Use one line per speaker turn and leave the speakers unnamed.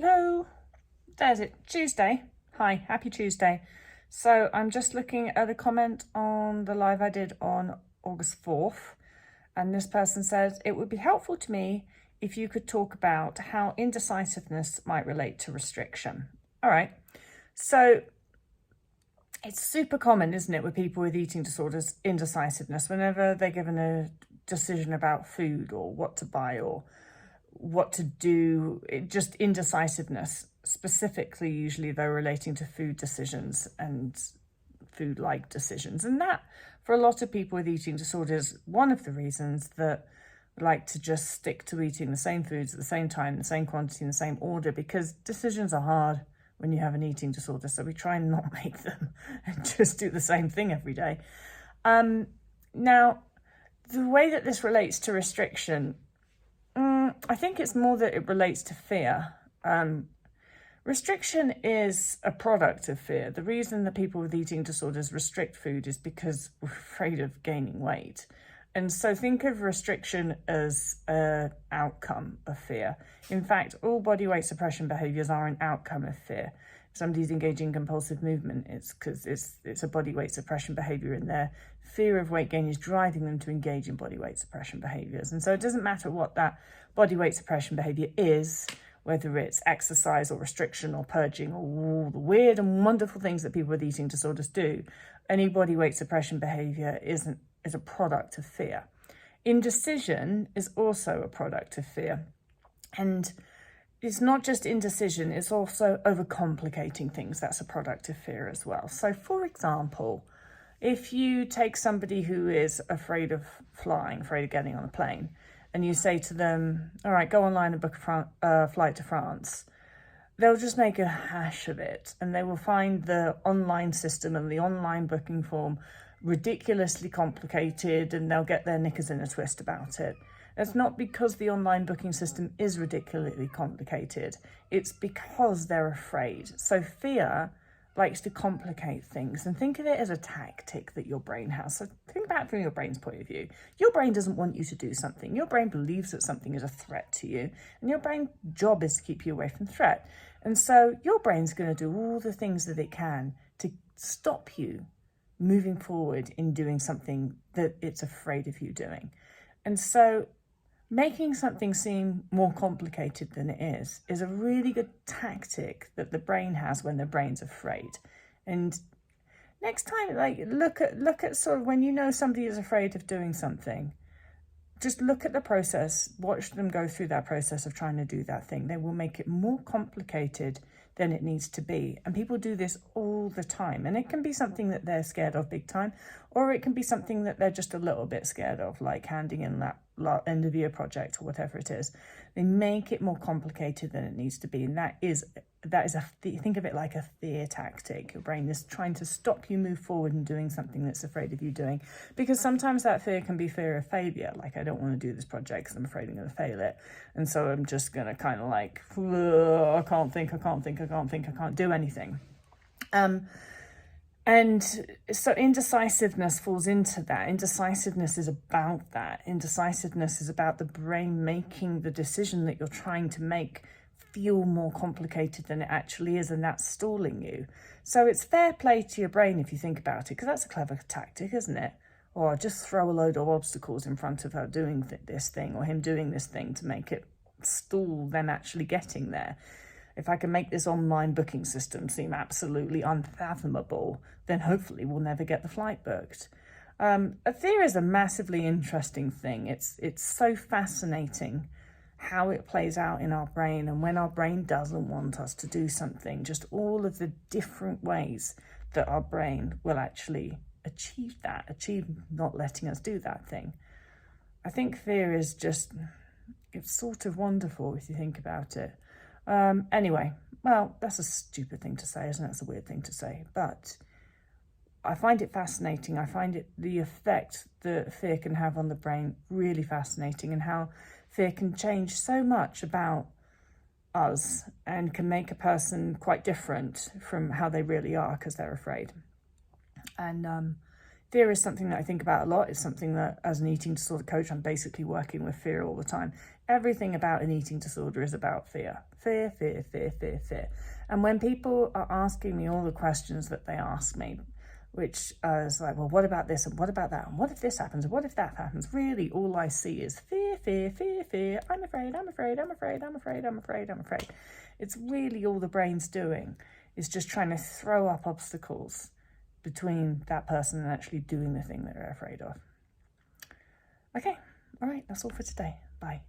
Hello, there's it, Tuesday. Hi, happy Tuesday. So I'm just looking at a comment on the live I did on August 4th. And this person says, it would be helpful to me if you could talk about how indecisiveness might relate to restriction. All right, so it's super common, isn't it, with people with eating disorders, indecisiveness, whenever they're given a decision about food or what to buy or what to do, just indecisiveness, specifically usually though relating to food decisions and food-like decisions. And that, for a lot of people with eating disorders, one of the reasons that like to just stick to eating the same foods at the same time, the same quantity, in the same order, because decisions are hard when you have an eating disorder. So we try and not make them and just do the same thing every day. Now, the way that this relates to restriction, I think it's more that it relates to fear. Restriction is a product of fear. The reason that people with eating disorders restrict food is because we're afraid of gaining weight. And so think of restriction as an outcome of fear. In fact, all body weight suppression behaviors are an outcome of fear. If somebody's engaging in compulsive movement, it's because it's a body weight suppression behavior, and their fear of weight gain is driving them to engage in body weight suppression behaviors. And so it doesn't matter what that body weight suppression behavior is, whether it's exercise or restriction or purging or all the weird and wonderful things that people with eating disorders do. Any body weight suppression behavior is a product of fear. Indecision is also a product of fear. And it's not just indecision, it's also overcomplicating things. That's a product of fear as well. So for example, if you take somebody who is afraid of flying, afraid of getting on a plane, and you say to them, all right, go online and book a flight to France, they'll just make a hash of it, and they will find the online system and the online booking form ridiculously complicated, and they'll get their knickers in a twist about it. It's not because the online booking system is ridiculously complicated, it's because they're afraid. So fear likes to complicate things, and think of it as a tactic that your brain has. So think about it from your brain's point of view. Your brain doesn't want you to do something. Your brain believes that something is a threat to you, and your brain's job is to keep you away from threat. And so your brain's going to do all the things that it can to stop you moving forward in doing something that it's afraid of you doing. And so making something seem more complicated than it is a really good tactic that the brain has when the brain's afraid. And next time, like, look at sort of when you know somebody is afraid of doing something, just look at the process, watch them go through that process of trying to do that thing. They will make it more complicated than it needs to be. And people do this all the time. And it can be something that they're scared of big time, or it can be something that they're just a little bit scared of, like handing in that end of year project or whatever it is. They make it more complicated than it needs to be. And that is think of it like a fear tactic. Your brain is trying to stop you move forward and doing something that's afraid of you doing, because sometimes that fear can be fear of failure. Like, I don't want to do this project because I'm afraid I'm going to fail it. And so I'm just going to kind of like, I can't do anything. And so indecisiveness falls into that. Indecisiveness is about that. Indecisiveness is about the brain making the decision that you're trying to make feel more complicated than it actually is, and that's stalling you. So it's fair play to your brain if you think about it, because that's a clever tactic, isn't it? Or just throw a load of obstacles in front of her doing this thing or him doing this thing to make it stall them actually getting there. If I can make this online booking system seem absolutely unfathomable, then hopefully we'll never get the flight booked. A fear is a massively interesting thing. It's so fascinating how it plays out in our brain, and when our brain doesn't want us to do something, just all of the different ways that our brain will actually achieve not letting us do that thing. I think fear is just, it's sort of wonderful if you think about it. Anyway, well, that's a stupid thing to say, isn't it? It's a weird thing to say, but I find it fascinating. I find the effect that fear can have on the brain really fascinating, and how fear can change so much about us and can make a person quite different from how they really are because they're afraid. And fear is something that I think about a lot. It's something that, as an eating disorder coach, I'm basically working with fear all the time. Everything about an eating disorder is about fear. Fear, fear, fear, fear, fear. And when people are asking me all the questions that they ask me, which is like, well, what about this and what about that? And what if this happens? And what if that happens? Really, all I see is fear, fear, fear, fear. I'm afraid, I'm afraid, I'm afraid, I'm afraid, I'm afraid, I'm afraid. It's really all the brain's doing is just trying to throw up obstacles between that person and actually doing the thing that they're afraid of. Okay, all right, that's all for today. Bye.